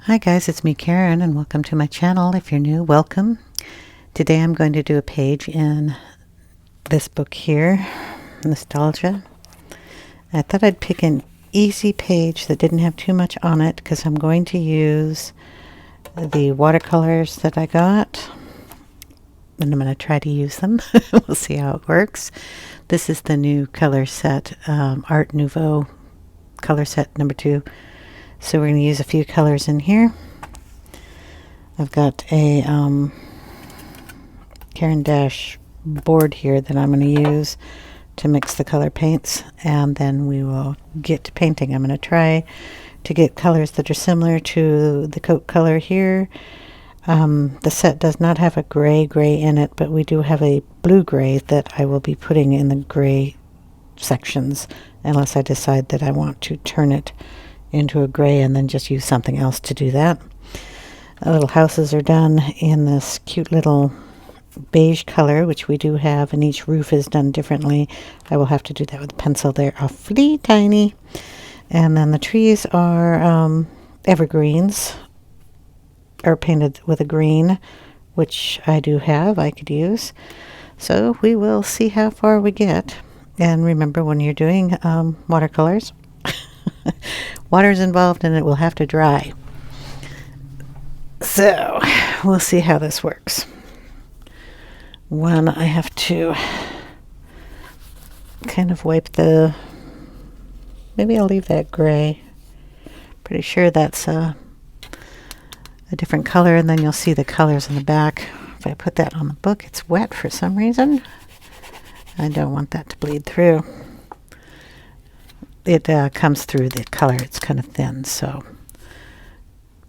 Hi guys, it's me Karen and welcome to my channel. If you're new, welcome. Today I'm going to do a page in this book here, Nostalgia. I thought I'd pick an easy page that didn't have too much on it because I'm going to use the watercolors that I got and I'm going to try to use them. We'll see how it works. This is the new color set, Art Nouveau color set number 2. So we're going to use a few colors in here. I've got a Caran d'Ache board here that I'm going to use to mix the color paints, and then we will get to painting. I'm going to try to get colors that are similar to the coat color here. The set does not have a gray in it, but we do have a blue gray that I will be putting in the gray sections unless I decide that I want to turn it into a gray and then just use something else to do that. The little houses are done in this cute little beige color, which we do have, and each roof is done differently. I will have to do that with a pencil. They're awfully tiny. And then the trees are evergreens, are painted with a green, which I do have, I could use. So we will see how far we get. And remember, when you're doing watercolors, water is involved and it will have to dry. So we'll see how this works. One, I have to kind of wipe maybe I'll leave that gray. Pretty sure that's a different color, and then you'll see the colors in the back. If I put that on the book, it's wet for some reason. I don't want that to bleed through. It comes through the color. It's kind of thin, so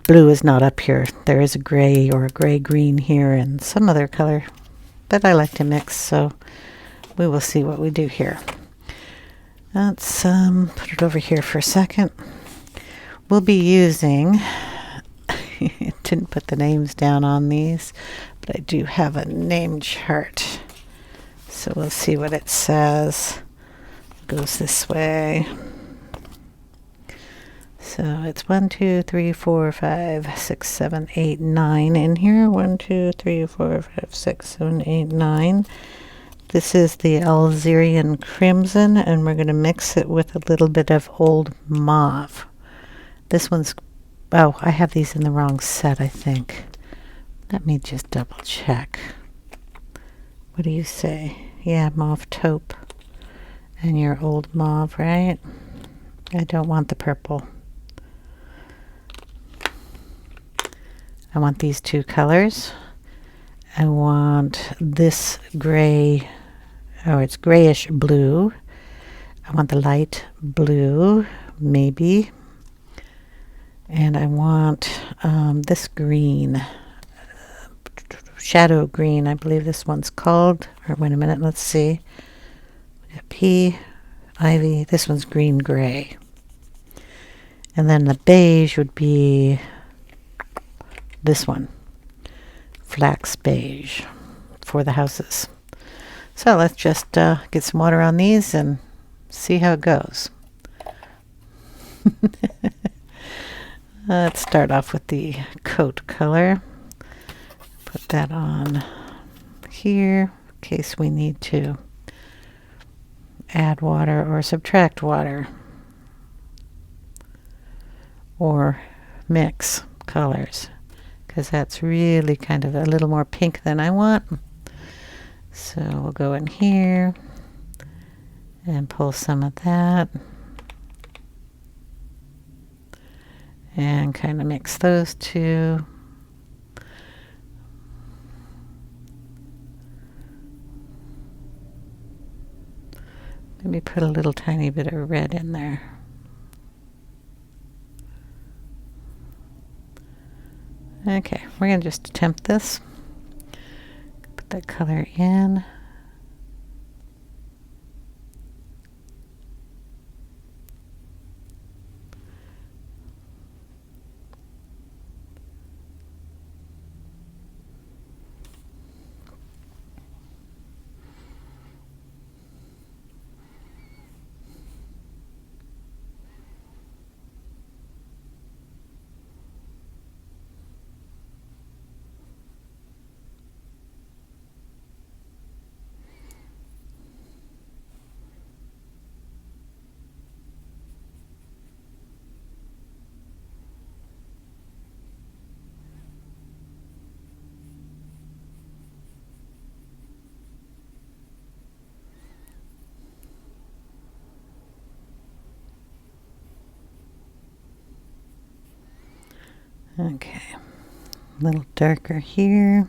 blue is not up here. There is a gray or a gray-green here and some other color, but I like to mix, so we will see what we do here. Let's put it over here for a second. We'll be using, didn't put the names down on these, but I do have a name chart. So we'll see what it says. It goes this way. So it's 1, 2, 3, 4, 5, 6, 7, 8, 9 in here. 1, 2, 3, 4, 5, 6, 7, 8, 9. This is the Alizarin Crimson, and we're going to mix it with a little bit of old mauve. This one's, oh, I have these in the wrong set, I think. Let me just double check. What do you say? Yeah, mauve taupe. And your old mauve, right? I don't want the purple. I want these two colors. I want this gray, it's grayish blue. I want the light blue, maybe. And I want this green, shadow green, I believe this one's called. Or wait a minute, let's see. We got pea, ivy, this one's green gray. And then the beige would be this one, Flax beige, for the houses. So let's just get some water on these and see how it goes. Let's start off with the coat color. Put that on here in case we need to add water or subtract water or mix colors, because that's really kind of a little more pink than I want. So we'll go in here and pull some of that and kind of mix those two. Maybe put a little tiny bit of red in there. Okay, we're going to just attempt this. Put that color in. Okay, a little darker here.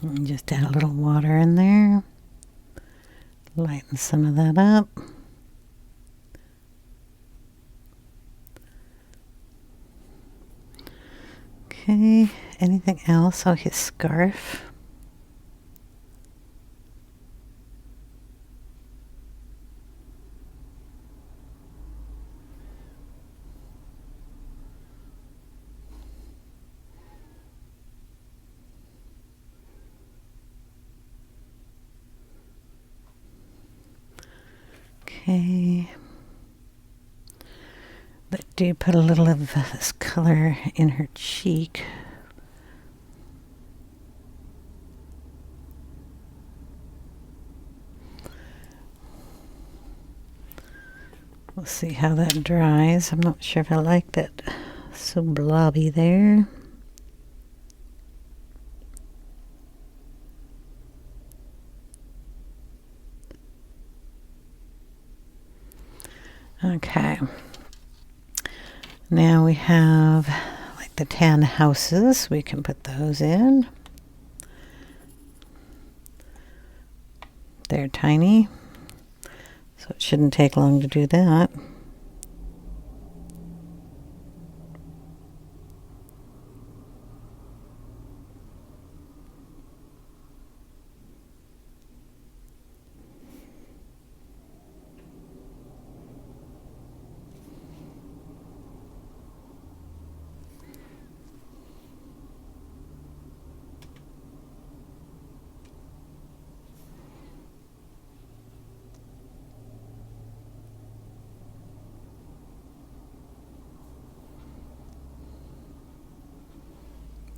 And just add a little water in there. Lighten some of that up. Okay, anything else? Oh, his scarf. Okay. Do put a little of this color in her cheek. We'll see how that dries. I'm not sure if I like that so blobby there. Okay. Now we have like the tan houses. We can put those in. They're tiny, so it shouldn't take long to do that.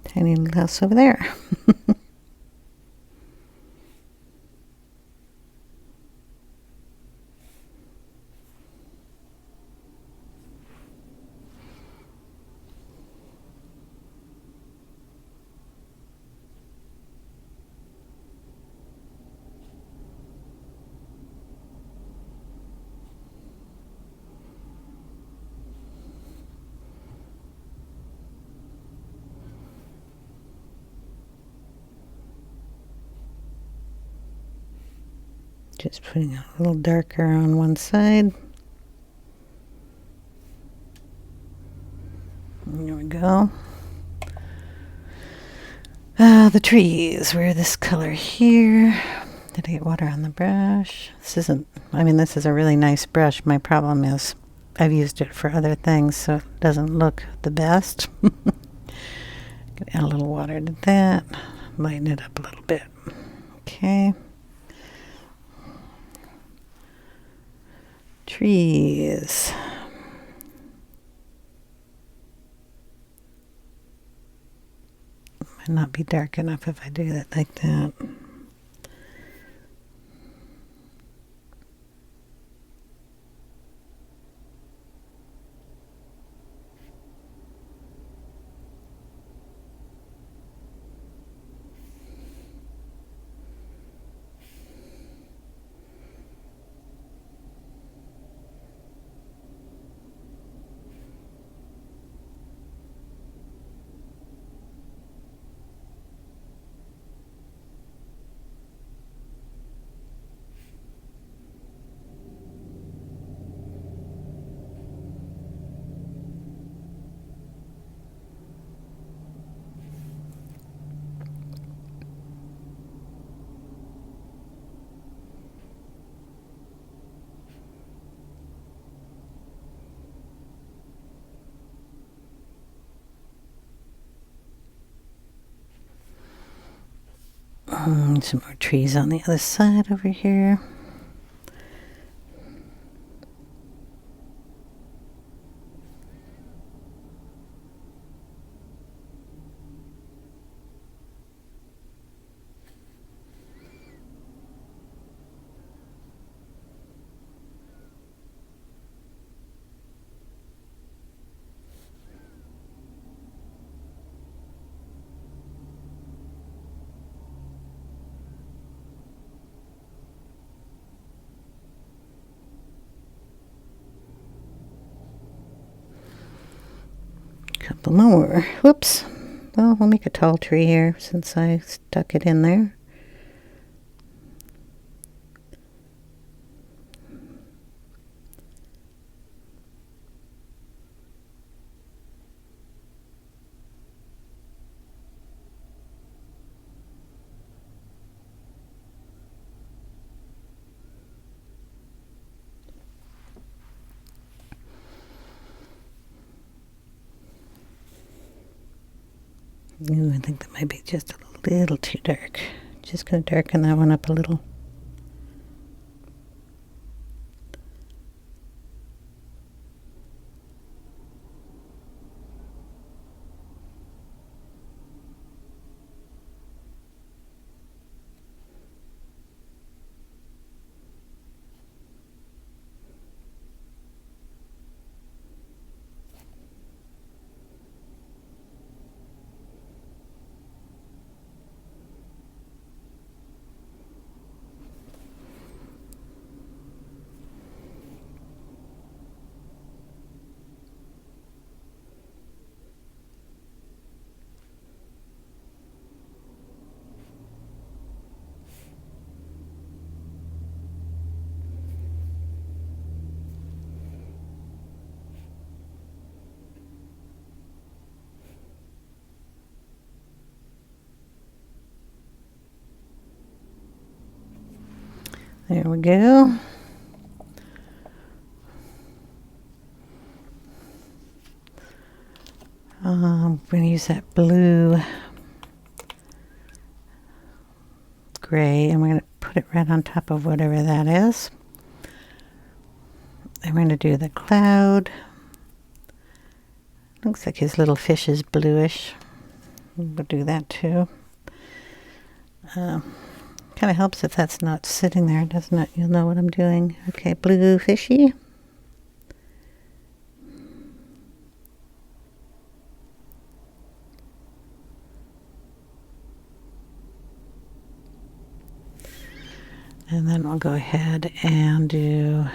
Tiny little house over there. Just putting a little darker on one side. There we go. The trees were this color here. Did I get water on the brush? This isn't, I mean, this is a really nice brush. My problem is I've used it for other things, so it doesn't look the best. Add a little water to that. Lighten it up a little bit. Okay. Trees. Might not be dark enough if I do that like that. Some more trees on the other side over here. Couple more. Whoops. Well, we'll make a tall tree here since I stuck it in there. Ooh, I think that might be just a little too dark. Just going to darken that one up a little. There we go. I'm going to use that blue gray, and we're going to put it right on top of whatever that is. I'm going to do the cloud. Looks like his little fish is bluish. We'll do that too. Kind of helps if that's not sitting there, doesn't it? You'll know what I'm doing. Okay, blue fishy. And then we'll go ahead and do,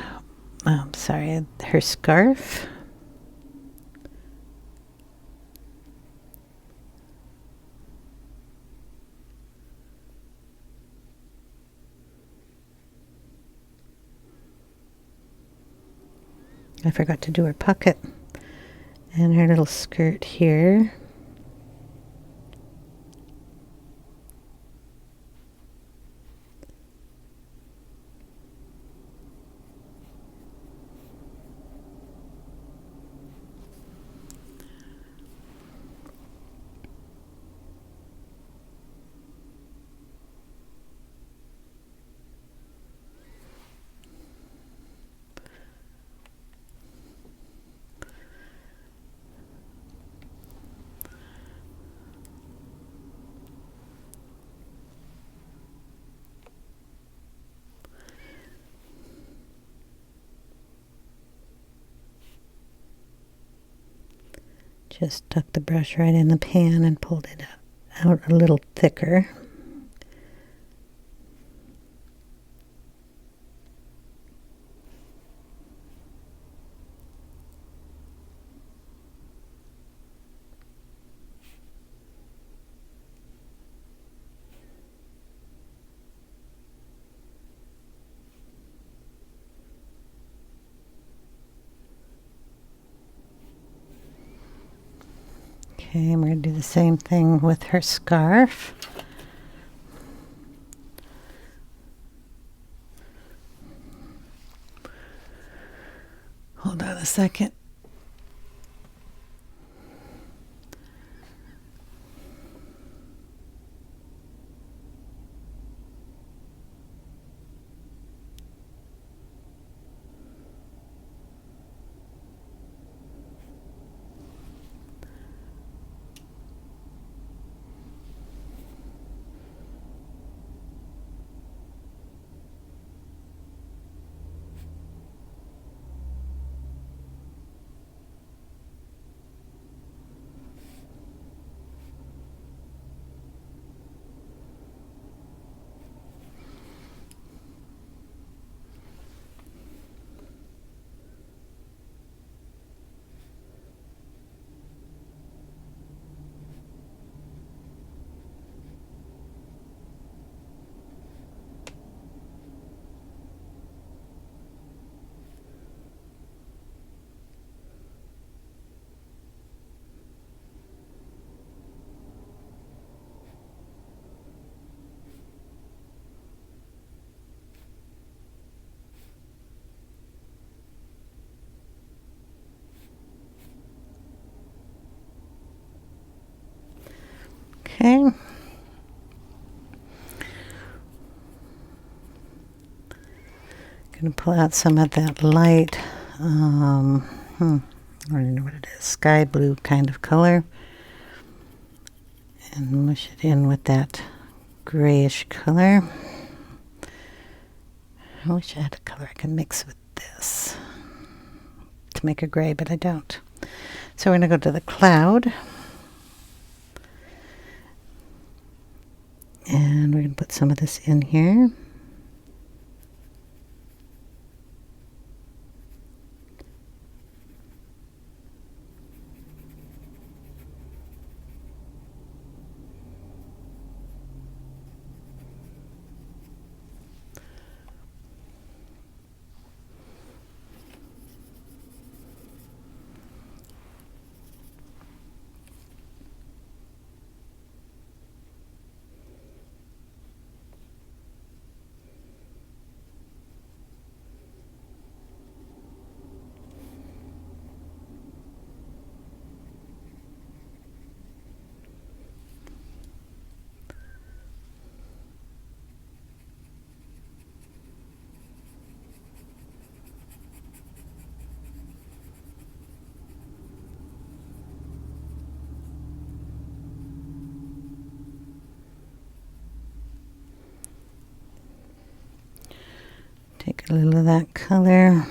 her scarf. I forgot to do her pocket and her little skirt here. Just stuck the brush right in the pan and pulled it out a little thicker. Okay, and we're going to do the same thing with her scarf. Hold on a second. Okay. Gonna pull out some of that light, I don't know what it is, sky blue kind of color, and mush it in with that grayish color. I wish I had a color I could mix with this to make a gray, but I don't. So we're gonna go to the cloud, and we're gonna put some of this in here. Take a little of that color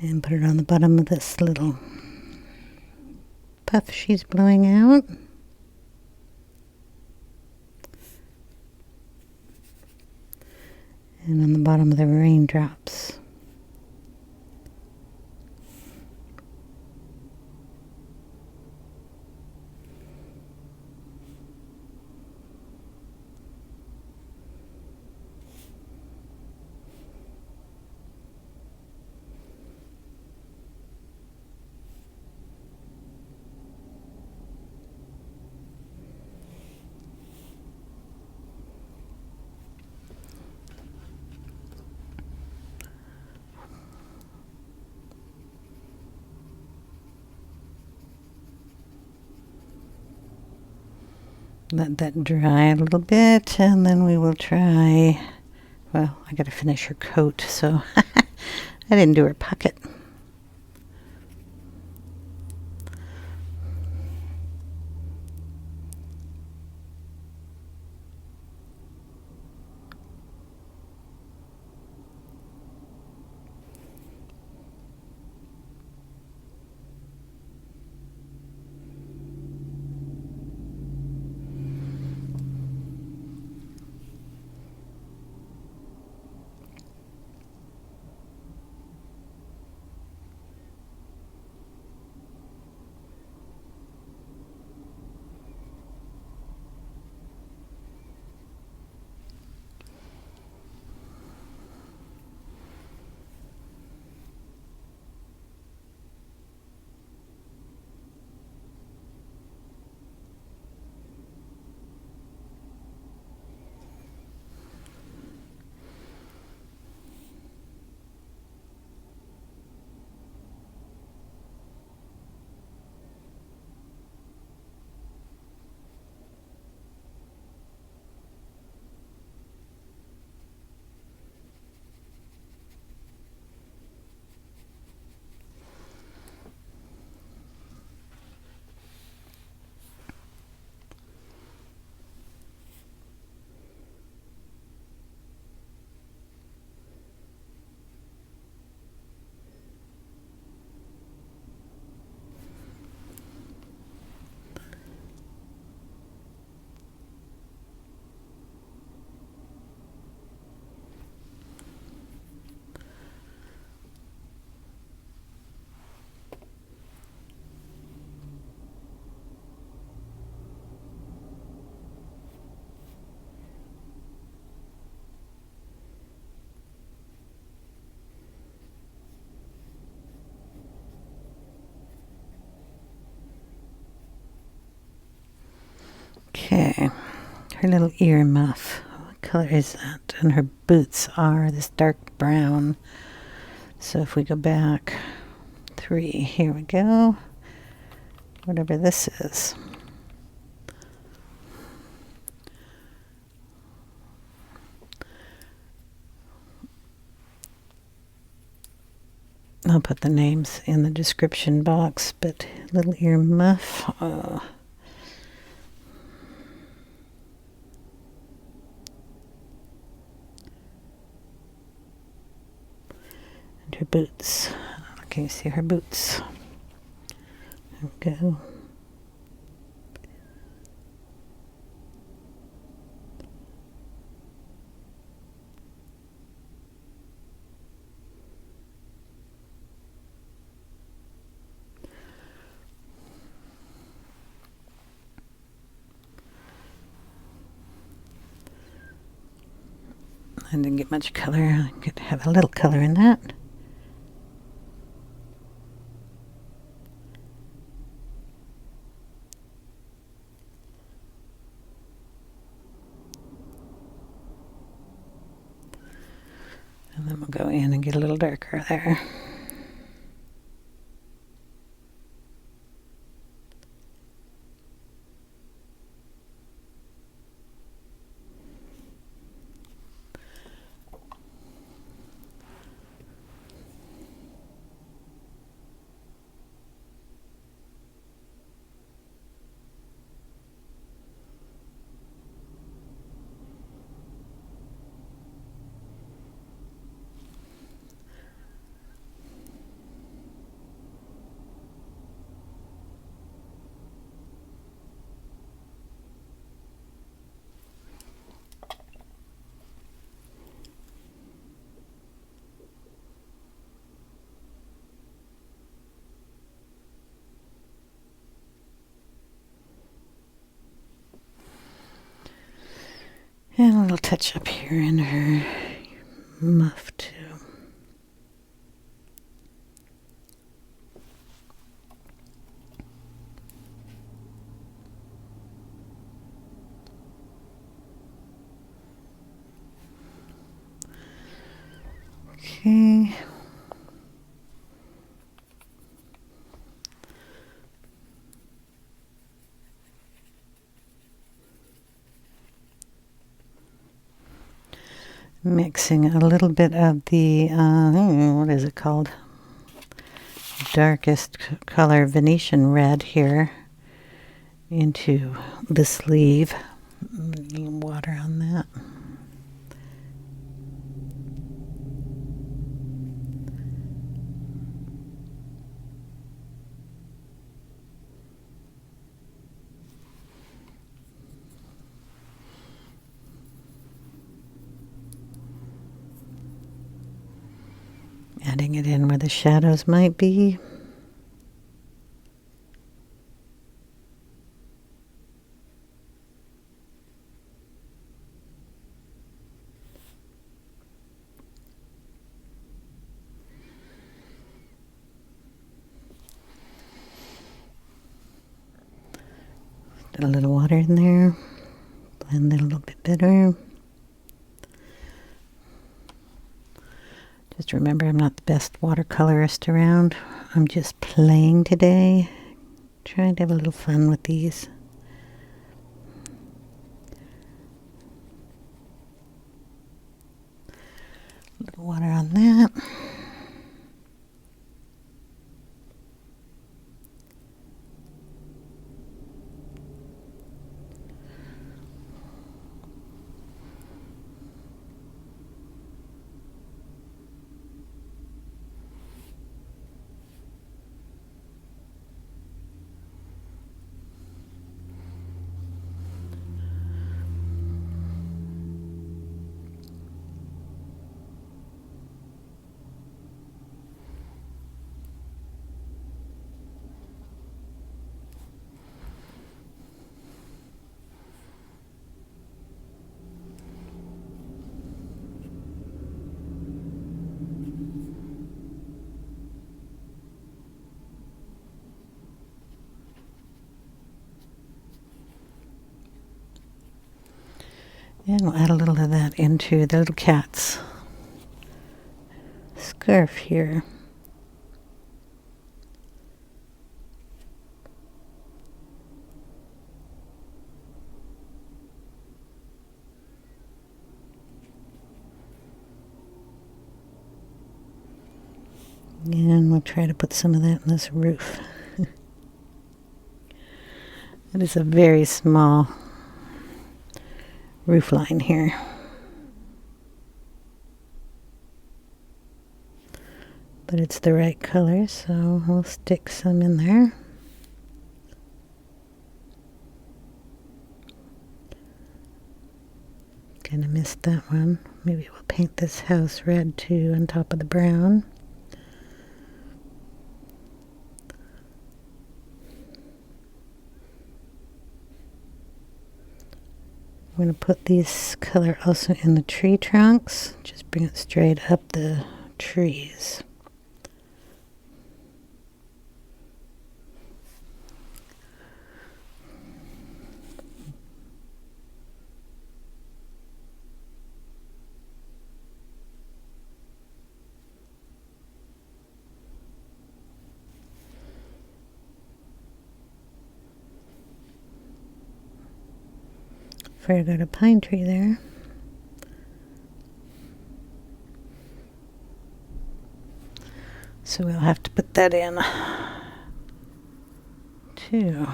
and put it on the bottom of this little puff she's blowing out. And on the bottom of the raindrops. Let that dry a little bit, and then we will try, well, I gotta finish her coat, so I didn't do her pocket. Okay, her little ear muff. What color is that? And her boots are this dark brown. So if we go back 3, here we go. Whatever this is. I'll put the names in the description box, but little ear muff. And her boots. Can you see her boots? There we go. I didn't get much color. I could have a little color in that. And then we'll go in and get a little darker there. And a little touch up here in her muff too. Okay. Mixing a little bit of the, what is it called? Darkest color Venetian red here into the sleeve. A little water on that. Adding it in where the shadows might be. Put a little water in there. Blend it a little bit better. Just remember, I'm not the best watercolorist around. I'm just playing today. Trying to have a little fun with these. A little water on that. And we'll add a little of that into the little cat's scarf here. And And we'll try to put some of that in this roof. It is a very small roof line here. But it's the right color, so we'll stick some in there. Kind of missed that one. Maybe we'll paint this house red too on top of the brown. I'm going to put this color also in the tree trunks. Just bring it straight up the trees. I got a pine tree there. So we'll have to put that in too.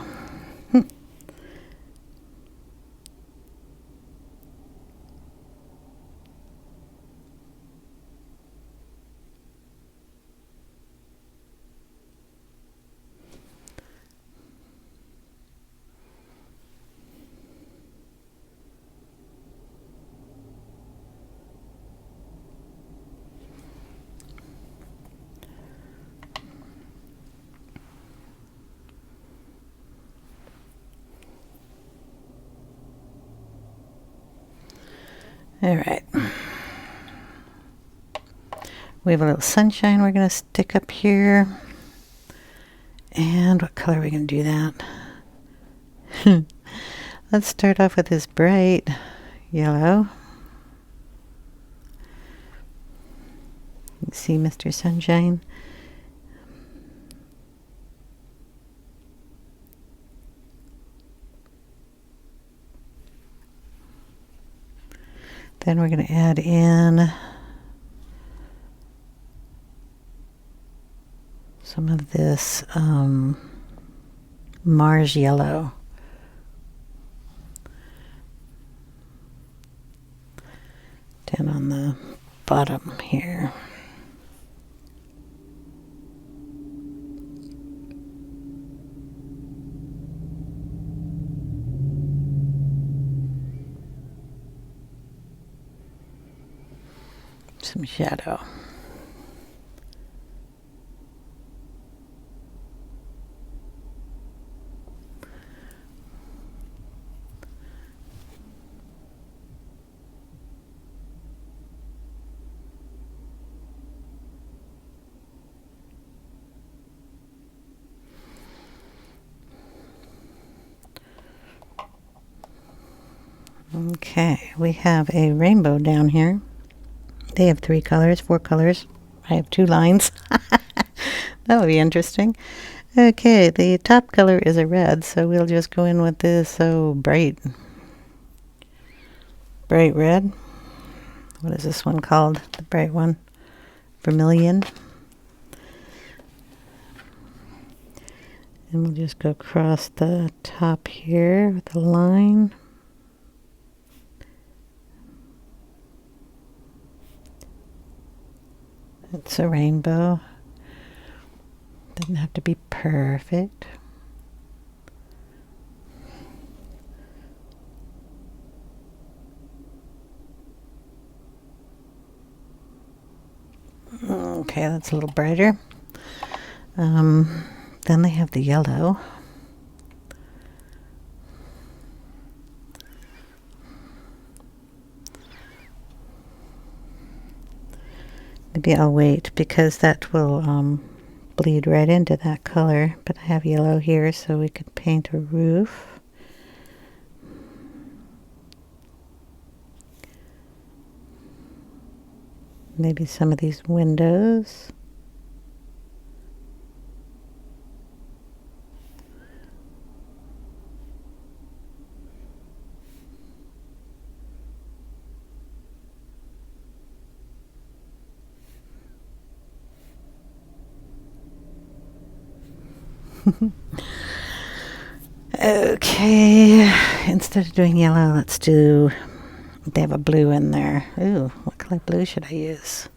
All right. We have a little sunshine we're going to stick up here. And what color are we going to do that? Let's start off with this bright yellow. You can see Mr. Sunshine. Then we're going to add in some of this Mars yellow. Down on the bottom here. Some shadow. Okay, we have a rainbow down here. They have 3 colors, 4 colors. I have 2 lines. That would be interesting. Okay, the top color is a red, so we'll just go in with this bright red. What is this one called? The bright one? Vermillion. And we'll just go across the top here with a line. It's a rainbow. Doesn't have to be perfect. Okay, that's a little brighter. Then they have the yellow. Maybe I'll wait because that will bleed right into that color. But I have yellow here, so we could paint a roof. Maybe some of these windows. Okay, instead of doing yellow, let's do, they have a blue in there. Ooh, what color blue should I use?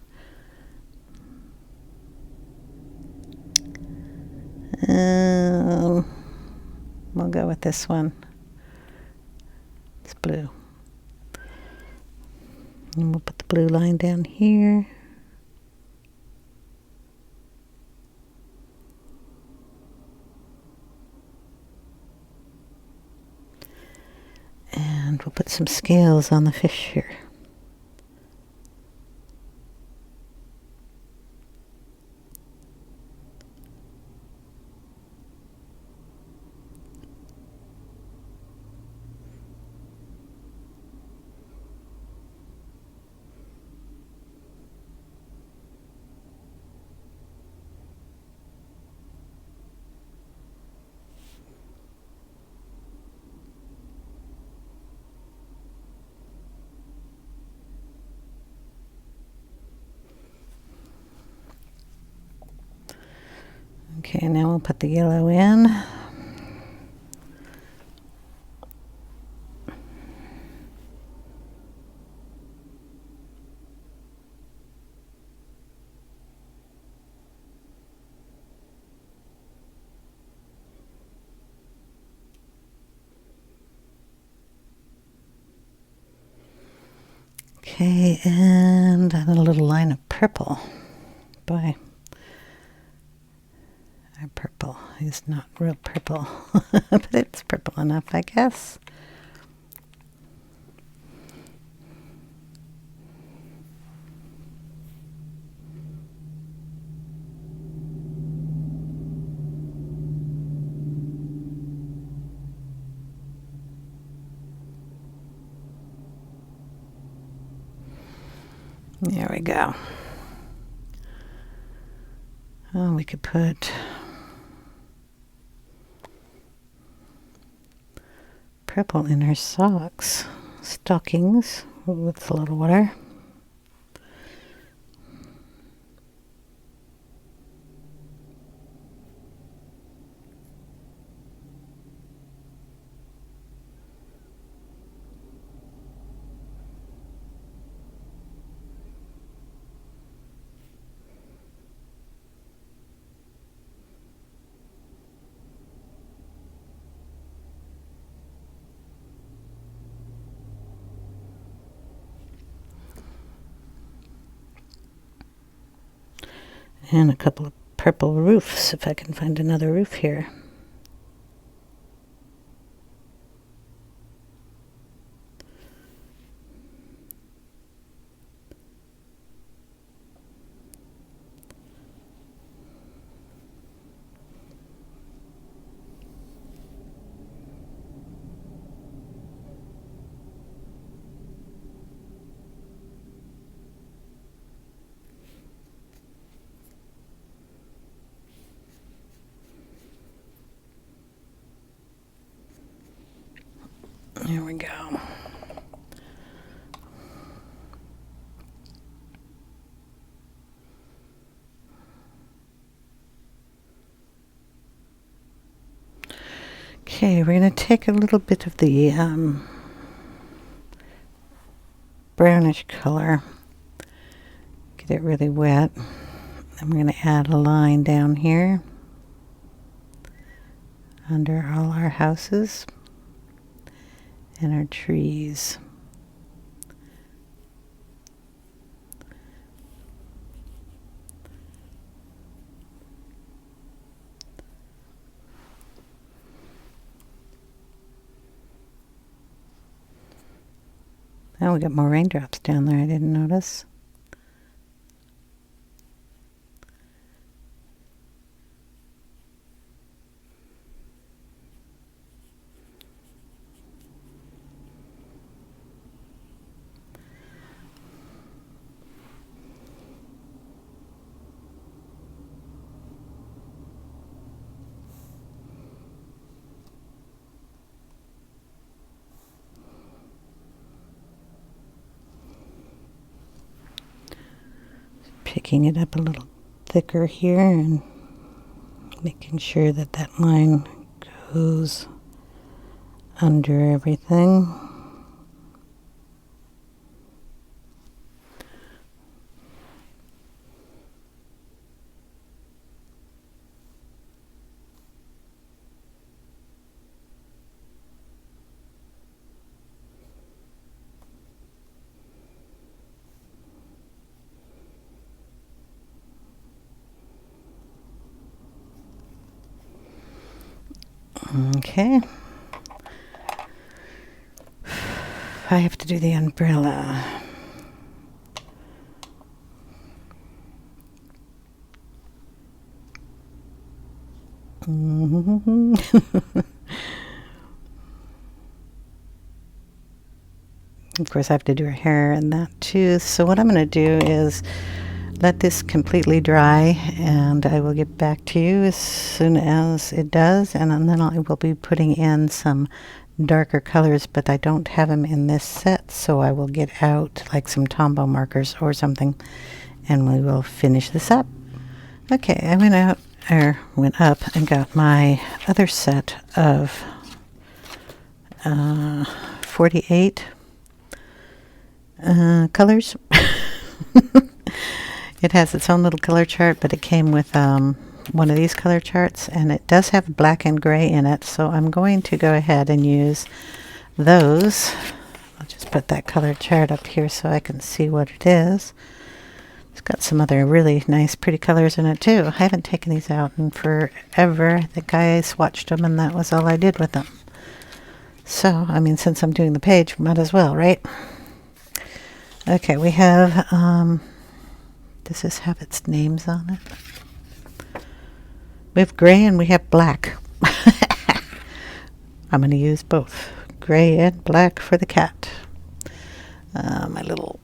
We'll go with this one. It's blue. And we'll put the blue line down here. And we'll put some scales on the fish here. Okay, now we'll put the yellow in. Okay, and a little line of purple. Boy, our purple is not real purple, but it's purple enough, I guess. There we go. Oh, we could put purple in her socks, stockings with a little water. And a couple of purple roofs, if I can find another roof here. There we go. Okay, we're going to take a little bit of the brownish color, get it really wet, and we're going to add a line down here under all our houses and our trees. Oh, we got more raindrops down there, I didn't notice. Picking it up a little thicker here and Making sure that that line goes under everything. Okay. I have to do the umbrella. Of course, I have to do her hair and that too. So what I'm going to do is let this completely dry, and I will get back to you as soon as it does, and then I will be putting in some darker colors, but I don't have them in this set, so I will get out like some Tombow markers or something, and we will finish this up. Okay, I went up and got my other set of 48 colors. It has its own little color chart, but it came with one of these color charts, and it does have black and gray in it, so I'm going to go ahead and use those. I'll just put that color chart up here so I can see what it is. It's got some other really nice pretty colors in it too. I haven't taken these out in forever. I think I swatched them and that was all I did with them. So, I mean, since I'm doing the page, might as well, right? Okay, we have, does this have its names on it? We have gray and we have black. I'm going to use both gray and black for the cat. My little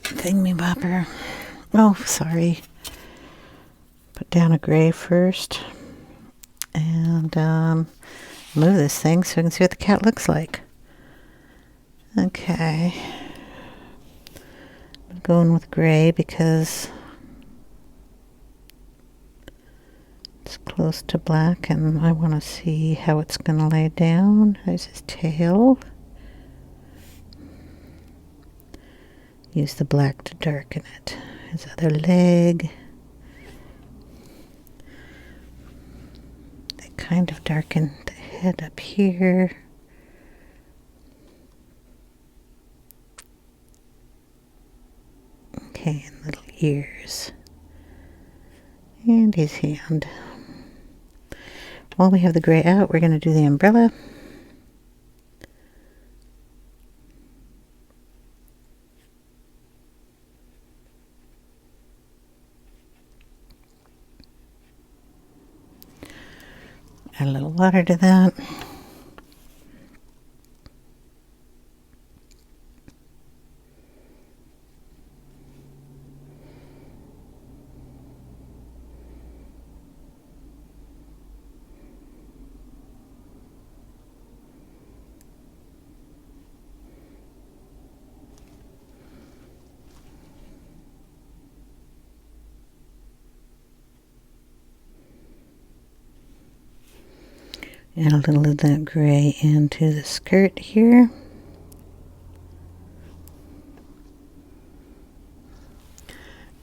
thingy-bopper. Oh, sorry. Put down a gray first. And move this thing so we can see what the cat looks like. Okay. I'm going with gray because it's close to black and I want to see how it's going to lay down. There's his tail. Use the black to darken it. His other leg. They kind of darken the head up here. Okay, and little ears. And his hand. While we have the gray out, we're going to do the umbrella. Add a little water to that. Add a little of that gray into the skirt here.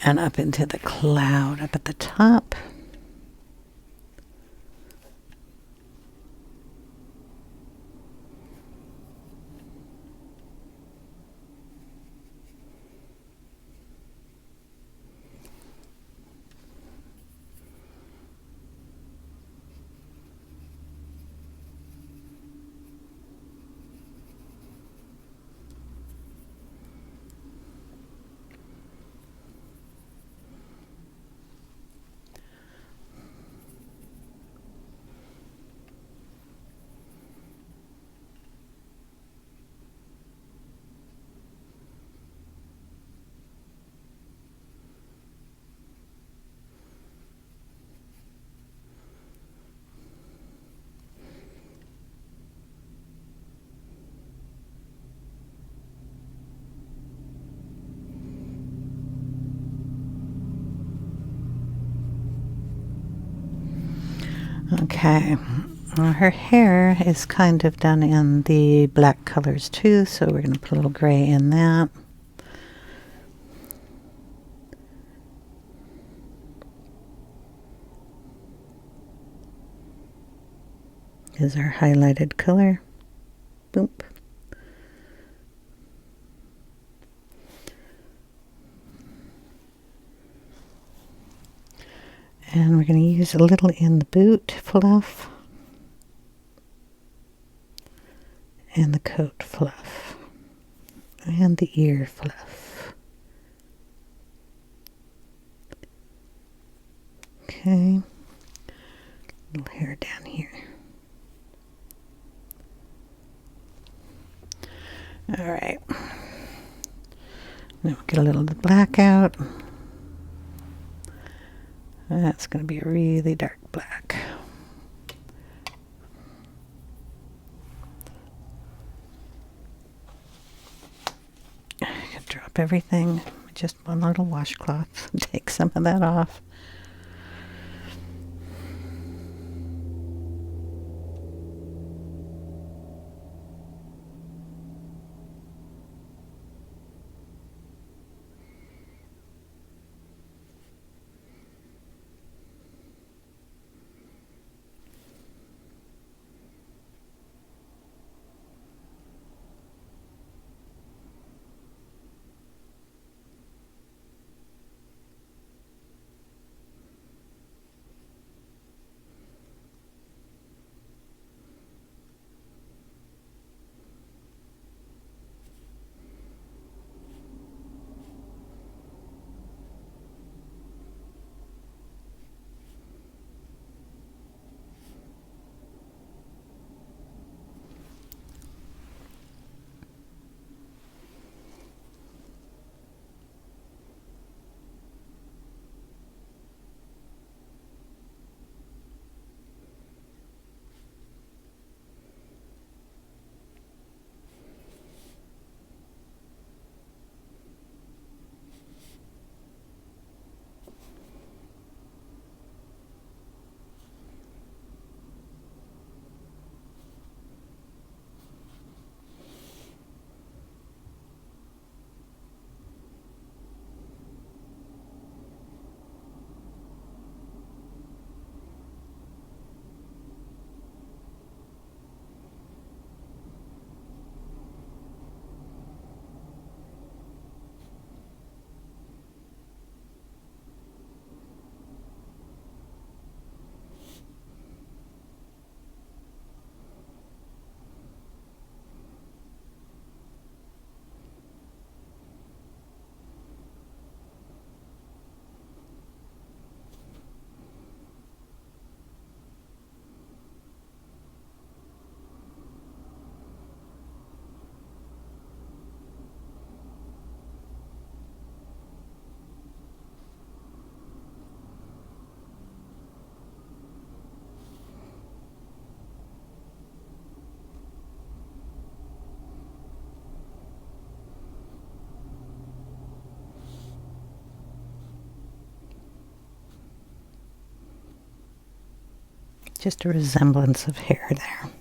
And up into the cloud up at the top. Okay, well, her hair is kind of done in the black colors too, so we're going to put a little gray in that. Is our highlighted color. Boop. And we're going to use a little in the boot fluff and the coat fluff and the ear fluff. Okay, little hair down here. All right, now we'll get a little of the black out. That's going to be a really dark black. I can drop everything, just one little washcloth, take some of that off. Just a resemblance of hair there.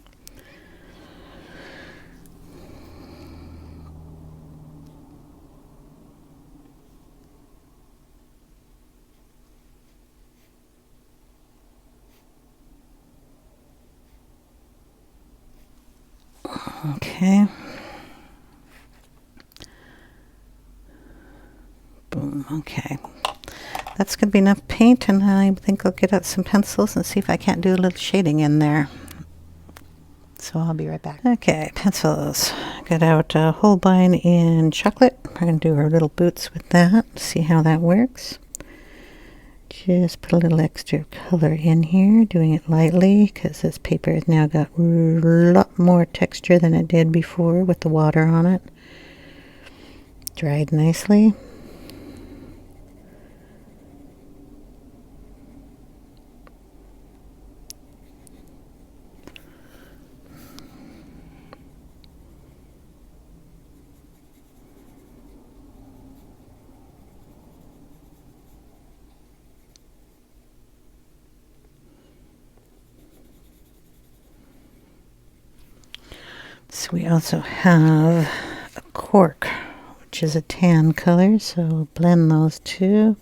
Okay. Boom. Okay. That's going to be enough paint, and I think I'll get out some pencils and see if I can't do a little shading in there. So I'll be right back. Okay, pencils. Got out Holbein in chocolate. We're going to do our little boots with that. See how that works. Just put a little extra color in here, doing it lightly because this paper has now got a lot more texture than it did before with the water on it. Dried nicely. we also have a Cork, which is a tan color, so we'll blend those two.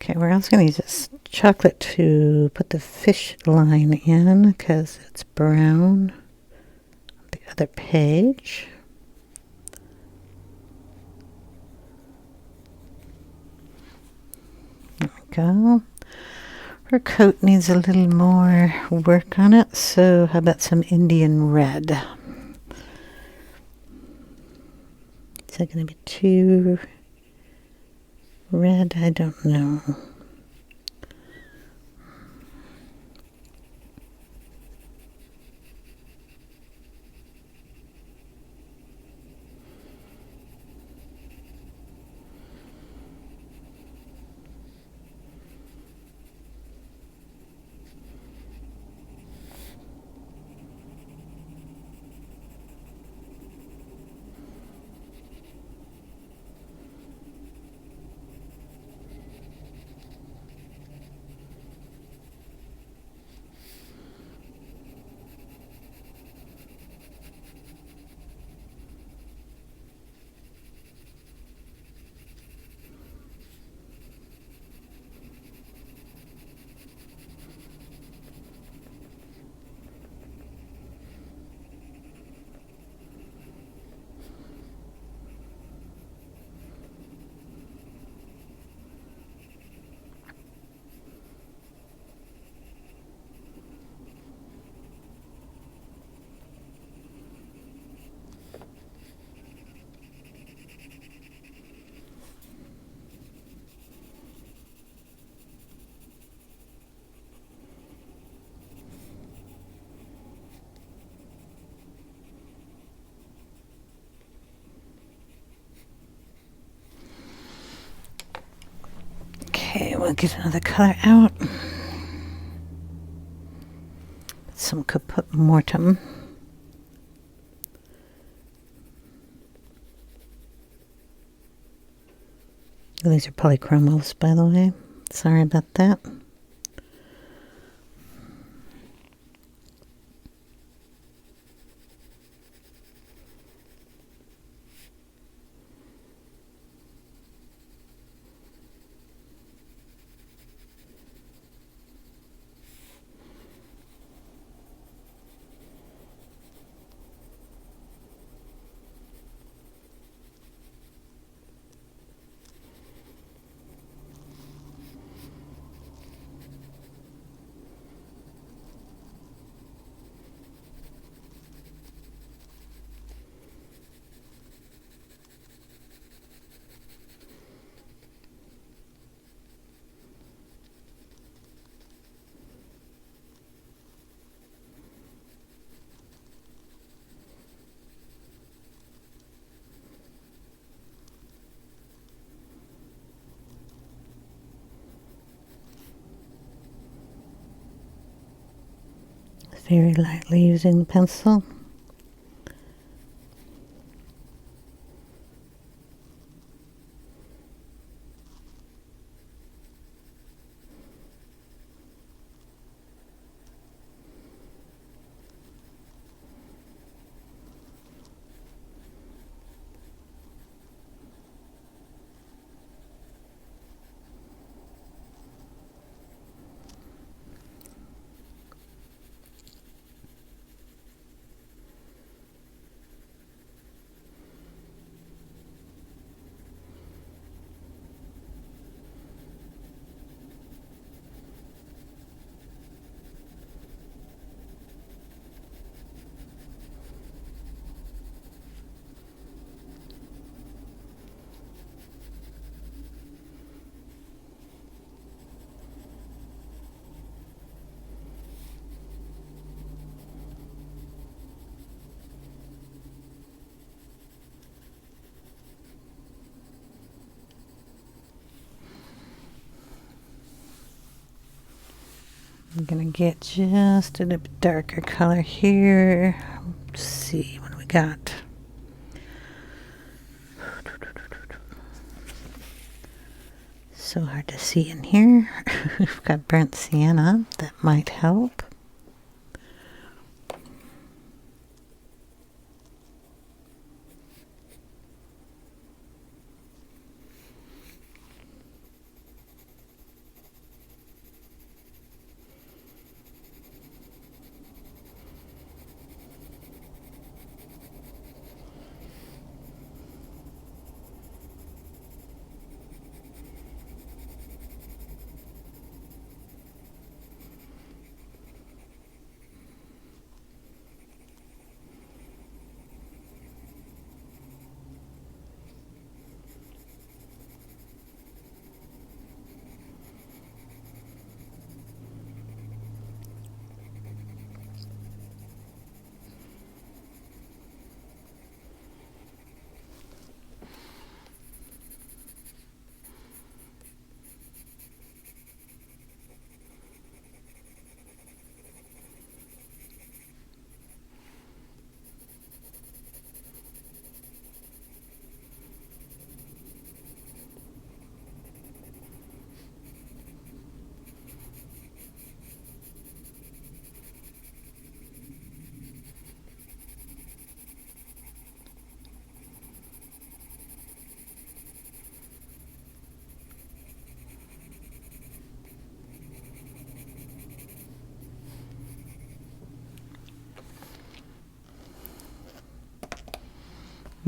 Okay, we're also going to use this chocolate to put the fish line in because it's brown on the other page. There we go. Her coat needs a little more work on it, so how about some Indian red? Is that going to be too red? I don't know. Okay, we'll get another color out. Some Caput Mortuum. These are Polychromos, by the way. Sorry about that. Very lightly using the pencil. I'm gonna get just a little bit darker color here. Let's see what we got. So hard to see in here. We've got burnt sienna. That might help.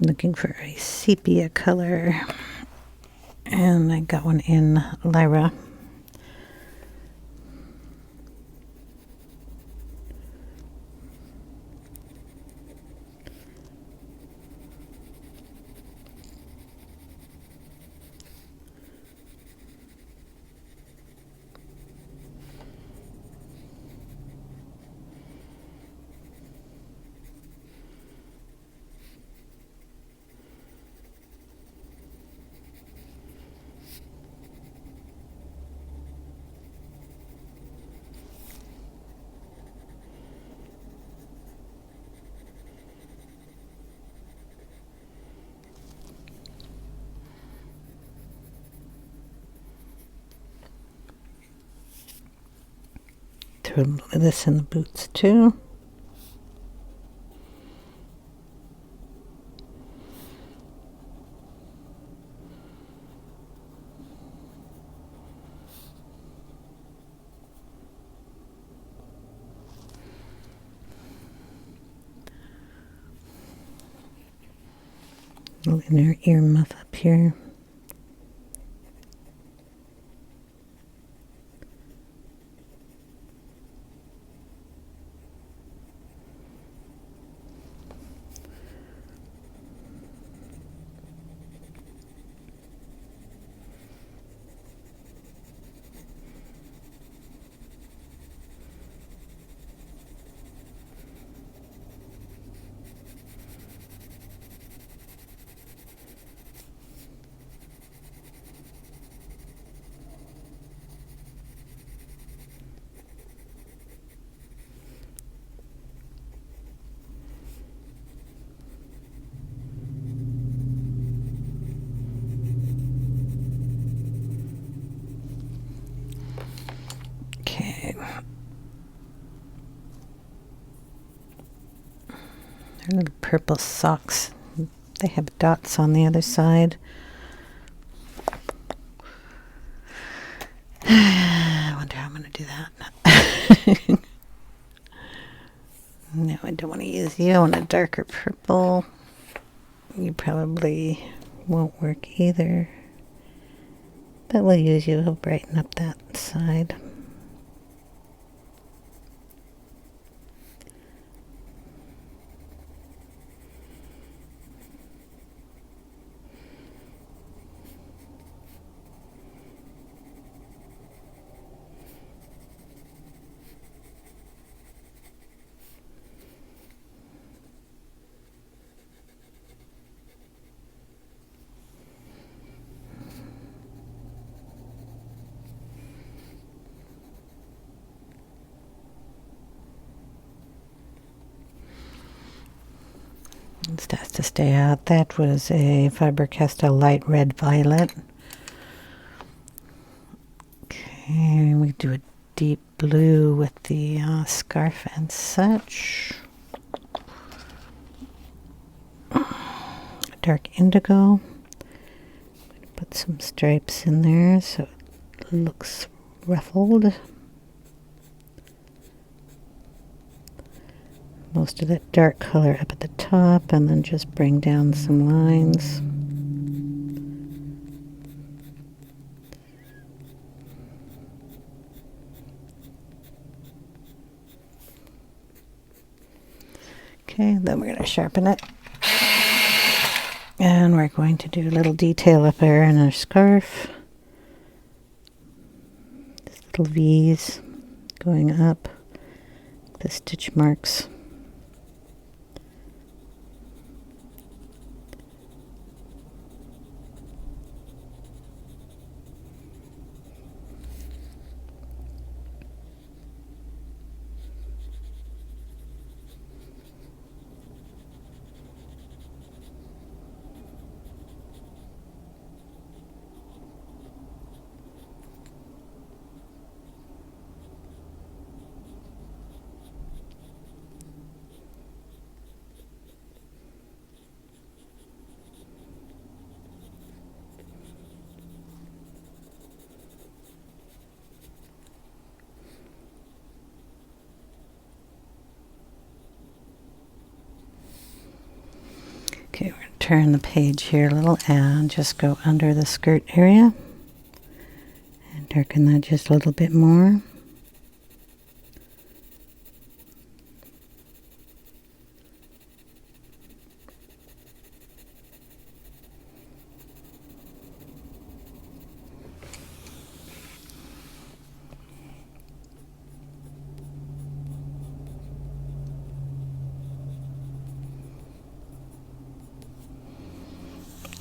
I'm looking for a sepia color, and I got one in Lyra. Throw a little of this in the boots too. A little inner ear muff up here. Little purple socks. They have dots on the other side. I wonder how I'm going to do that. No, I don't want to use you. I want a darker purple. You probably won't work either. But we'll use you. It'll brighten up that side. It has to stay out. That was a Faber-Castell light red violet. Okay, we do a deep blue with the scarf and such. Dark indigo. Put some stripes in there so it looks ruffled. Most of that dark color up at the top, and then just bring down some lines. Okay, then we're going to sharpen it. And we're going to do a little detail up there in our scarf. Just little V's going up, the stitch marks. Okay, we're going to turn the page here a little and just go under the skirt area and darken that just a little bit more.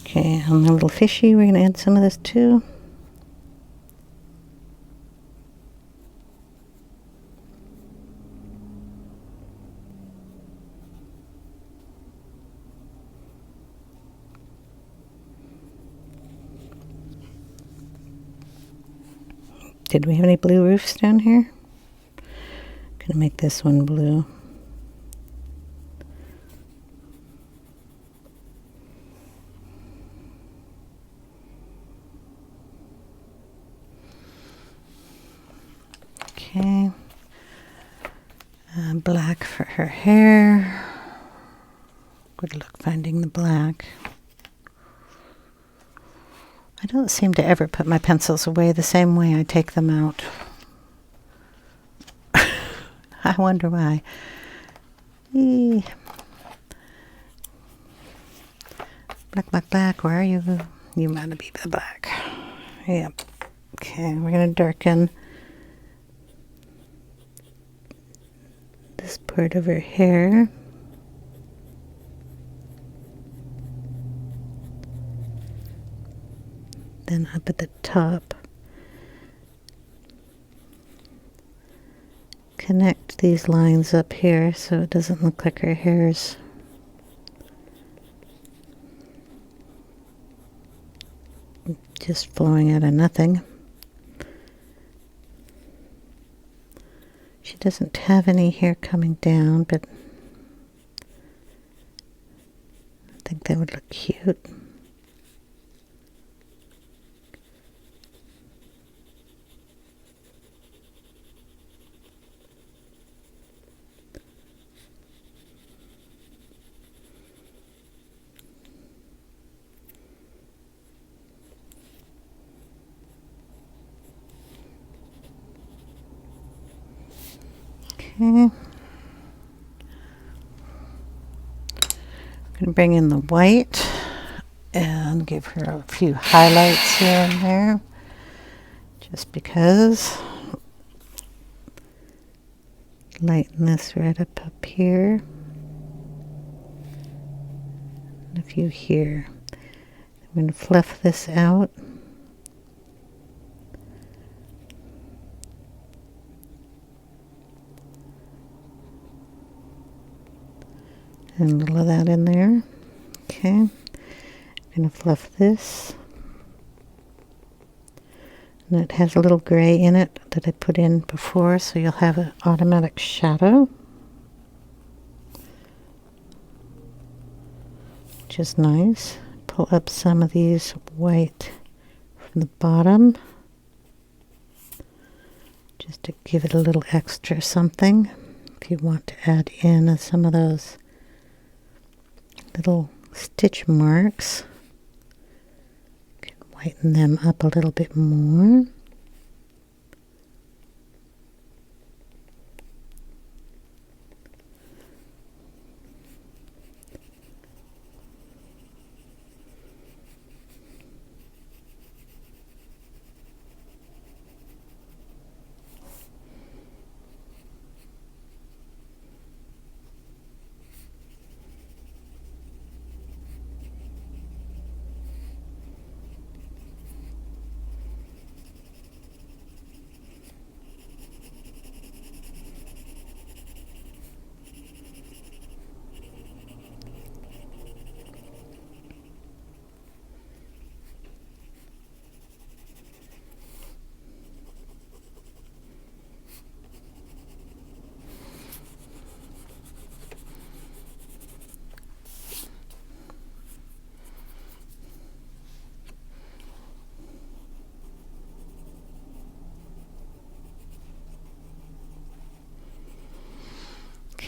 Okay, on the little fishy, we're going to add some of this too. Did we have any blue roofs down here? Going to make this one blue. Okay, black for her hair. Good luck finding the black. I don't seem to ever put my pencils away the same way I take them out. I wonder why. Black, black, black, where are you? You might be the black. Yep. Okay, we're going to darken this part of her hair. Then up at the top, connect these lines up here so it doesn't look like her hair's just flowing out of nothing. She doesn't have any hair coming down, but I think that would look cute. Okay. I'm going to bring in the white and give her a few highlights here and there, just because. Lighten this right up here. And a few here. I'm going to fluff this out. And a little of that in there. Okay. I'm going to fluff this. And it has a little gray in it that I put in before, so you'll have an automatic shadow, which is nice. Pull up some of these white from the bottom, just to give it a little extra something. If you want to add in some of those little stitch marks, you can whiten them up a little bit more.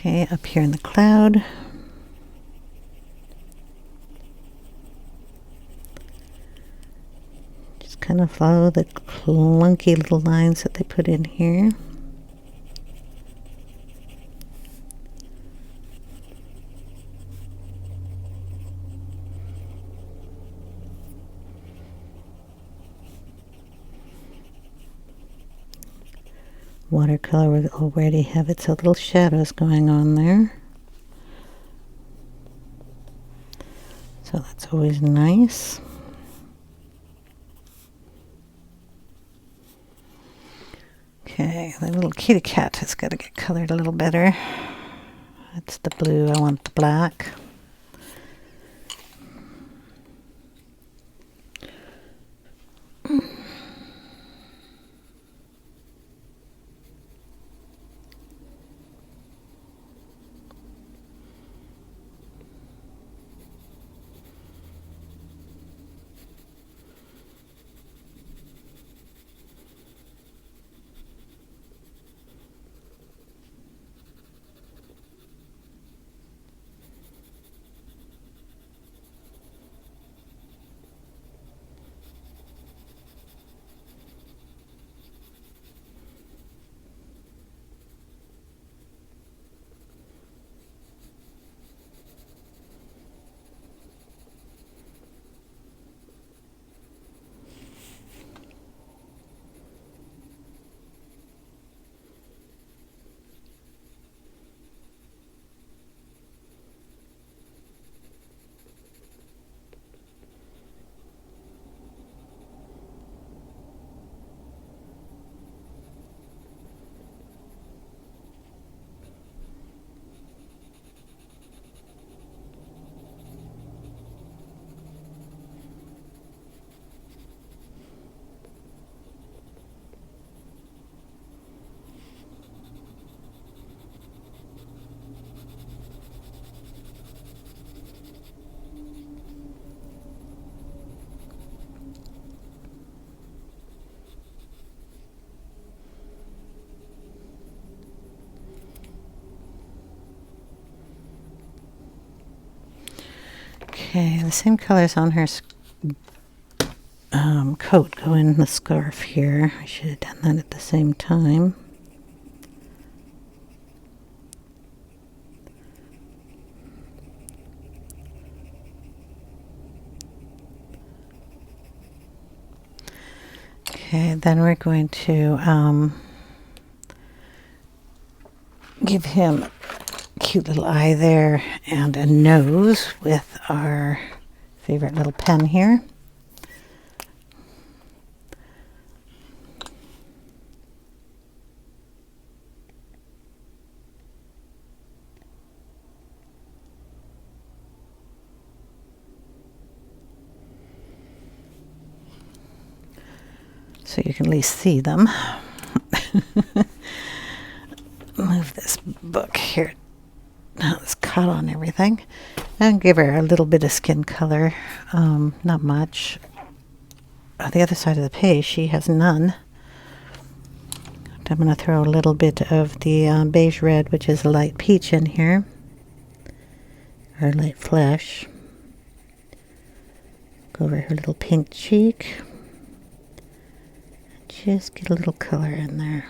Okay, up here in the cloud, just kind of follow the clunky little lines that they put in here. Watercolor will already have its little shadows going on there, so that's always nice. Okay, the little kitty cat has got to get colored a little better. That's the blue, I want the black. Okay, the same colors on her coat go in the scarf here. I should have done that at the same time. Okay, then we're going to give him a cute little eye there and a nose with our favorite little pen here. so you can at least see them. Move this book here. Now it's caught on everything. And give her a little bit of skin color. Not much. On the other side of the page, she has none. I'm going to throw a little bit of the beige red, which is a light peach, in here. Or light flesh. Go over her little pink cheek. Just get a little color in there.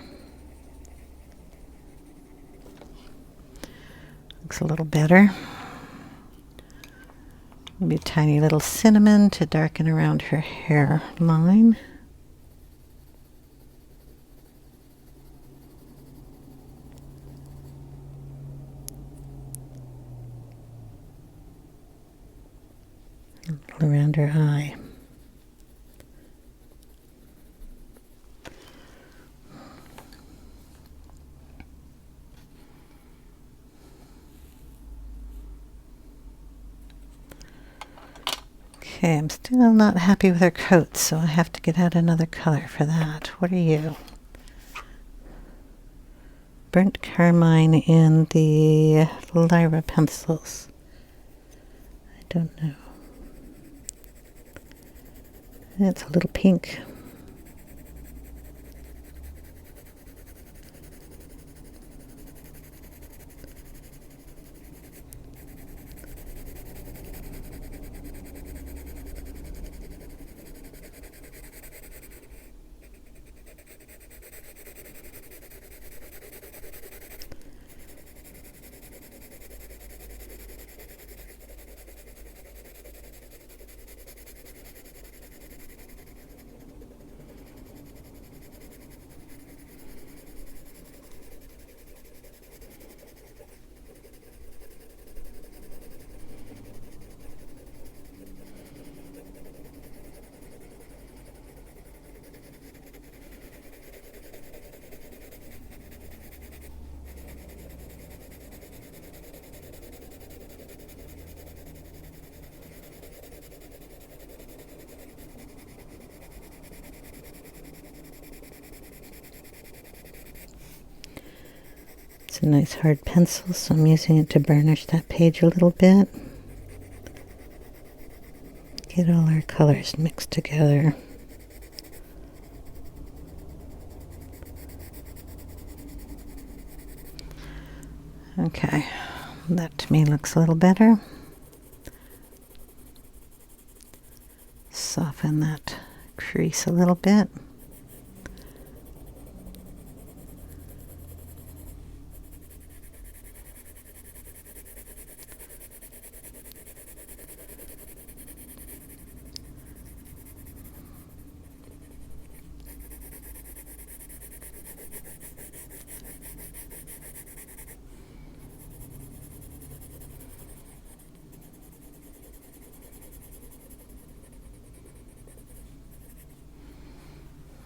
Looks a little better. Maybe a tiny little cinnamon to darken around her hairline. A little around her eye. Okay, I'm still not happy with her coat, so I have to get out another color for that. What are you? Burnt carmine in the Lyra pencils. I don't know. It's a little pink. It's a nice hard pencil, so I'm using it to burnish that page a little bit. Get all our colors mixed together. Okay, that to me looks a little better. Soften that crease a little bit.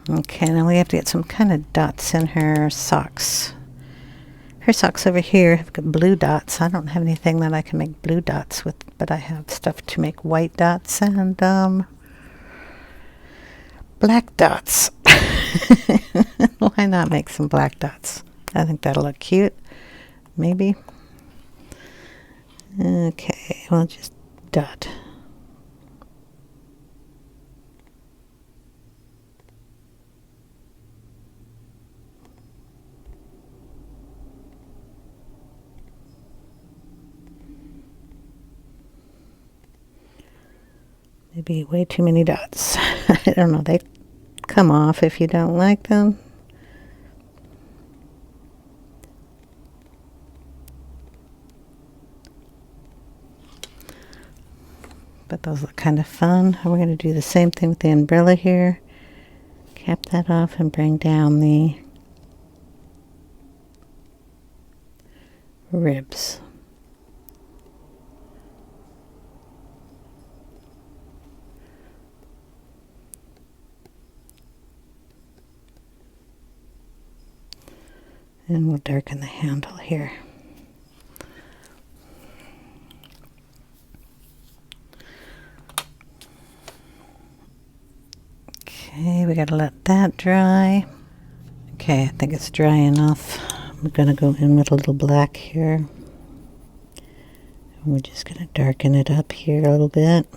Okay, now we have to get some kind of dots in her socks. Her socks over here have got blue dots. I don't have anything that I can make blue dots with, but I have stuff to make white dots and black dots. Why not make some black dots? I think that'll look cute. Maybe. Okay, we'll just dot. Maybe way too many dots. I don't know. They come off if you don't like them. But those look kind of fun. And we're going to do the same thing with the umbrella here. Cap that off and bring down the ribs. And we'll darken the handle here. Okay, we we gotta let that dry. Okay, I think it's dry enough. I'm gonna go in with a little black here. And we're just gonna darken it up here a little bit.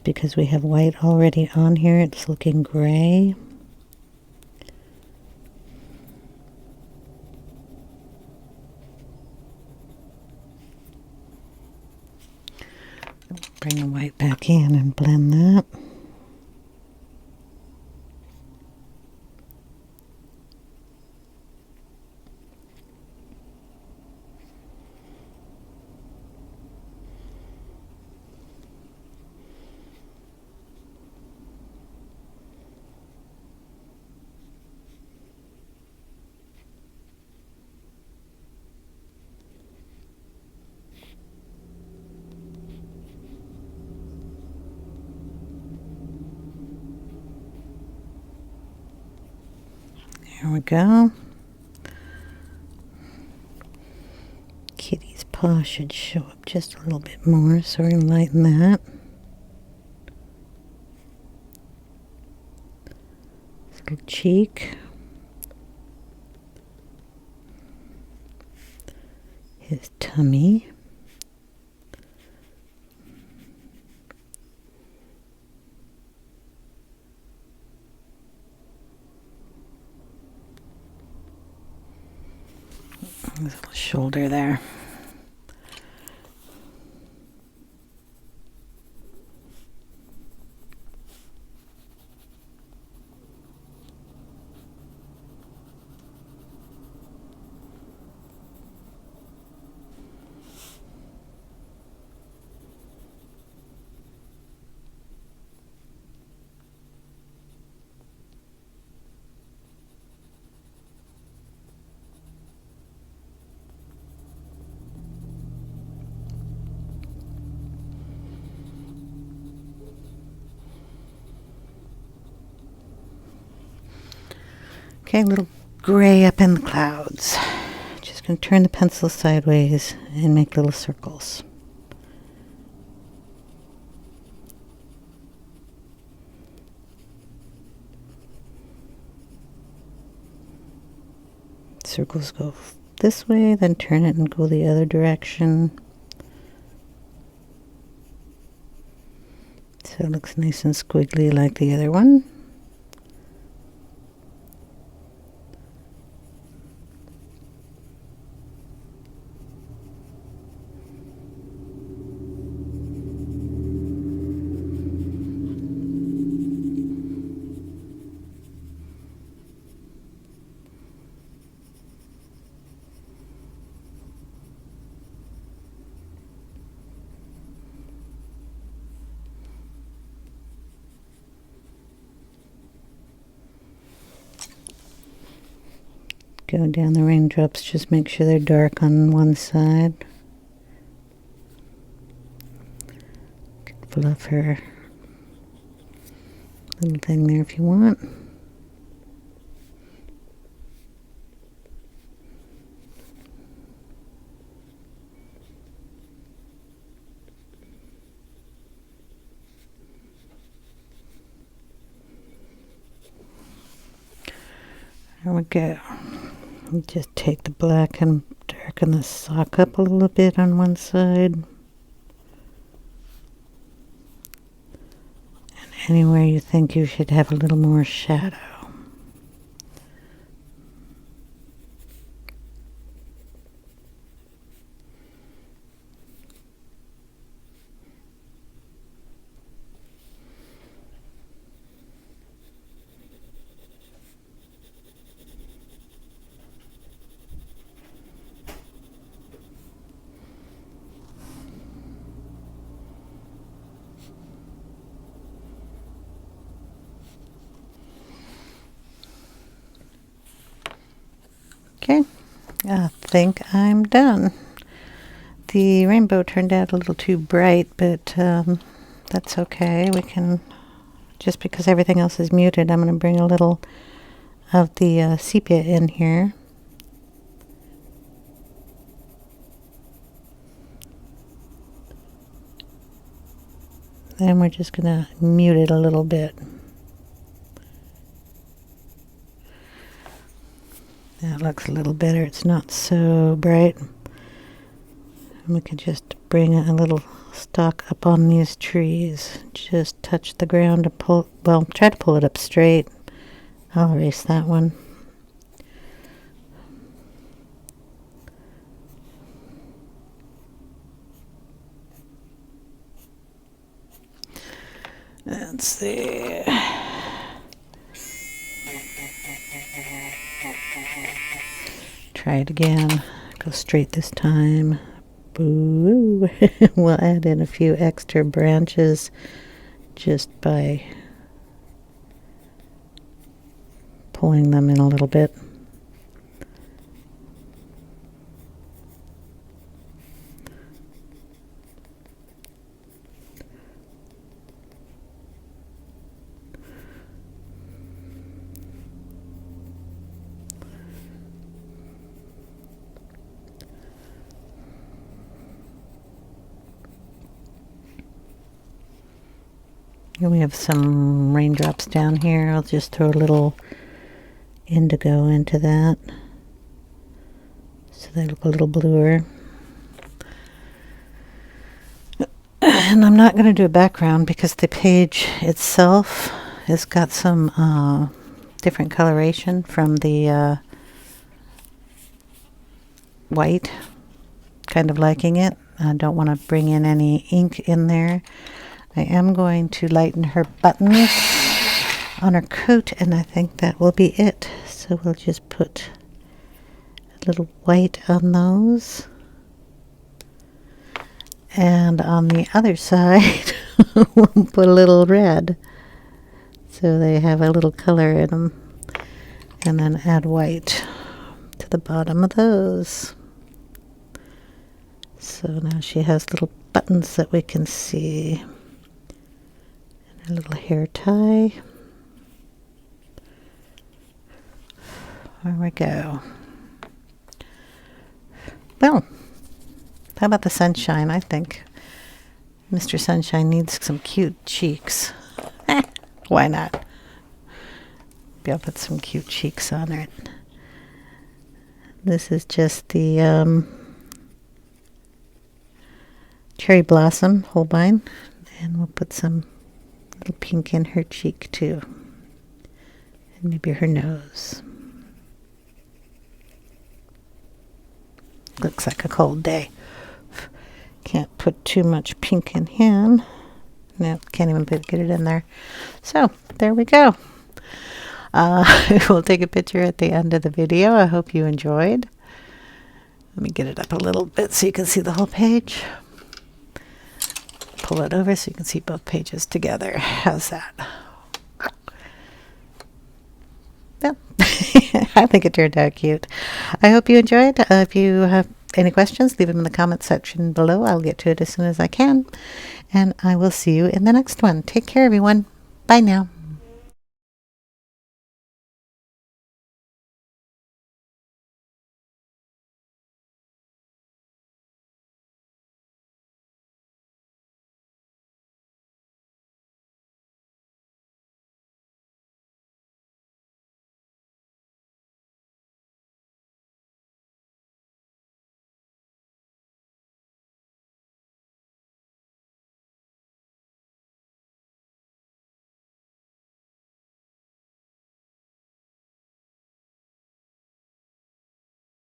Because we have white already on here, it's looking gray. Bring the white back in and blend that. There we go. Kitty's paw should show up just a little bit more, so we're going to lighten that. His little cheek. His tummy. His little shoulder there. Okay, a little gray up in the clouds. Just going to turn the pencil sideways and make little circles. Circles go this way, then turn it and go the other direction. So it looks nice and squiggly like the other one. Go down the raindrops, just make sure they're dark on one side. Fluff her little thing there if you want. There we go. Just take the black and darken the sock up a little bit on one side. And anywhere you think you should have a little more shadow. Okay, I think I'm done. The rainbow turned out a little too bright, but that's okay. We can, just because everything else is muted, I'm going to bring a little of the sepia in here. Then we're just going to mute it a little bit. That looks a little better. It's not so bright. And we can just bring a little stalk up on these trees. Just touch the ground to pull, well, try to pull it up straight. I'll erase that one. Let's see. Try it again. Go straight this time. Boo. We'll add in a few extra branches just by pulling them in a little bit. And we have some raindrops down here. I'll just throw a little indigo into that so they look a little bluer. And I'm not going to do a background because the page itself has got some different coloration from the white. Kind of liking it. I don't want to bring in any ink in there. I am going to lighten her buttons on her coat, and I think that will be it. So we'll just put a little white on those. And on the other side, we'll put a little red. So they have a little color in them. And then add white to the bottom of those. So now she has little buttons that we can see. A little hair tie. There we go. Well, how about the sunshine? I think Mr. Sunshine needs some cute cheeks. Why not? Maybe I'll put some cute cheeks on it. This is just the cherry blossom Holbein, and we'll put some little pink in her cheek too, and maybe her nose. Looks like a cold day. Can't put too much pink in him. No, can't even get it in there. So there we go. We'll take a picture at the end of the video. I hope you enjoyed. Let me get it up a little bit so you can see the whole page. Pull it over so you can see both pages together. How's that? Well, I think it turned out cute. I hope you enjoyed. If you have any questions, leave them in the comment section below. I'll get to it as soon as I can. And I will see you in the next one. Take care, everyone. Bye now.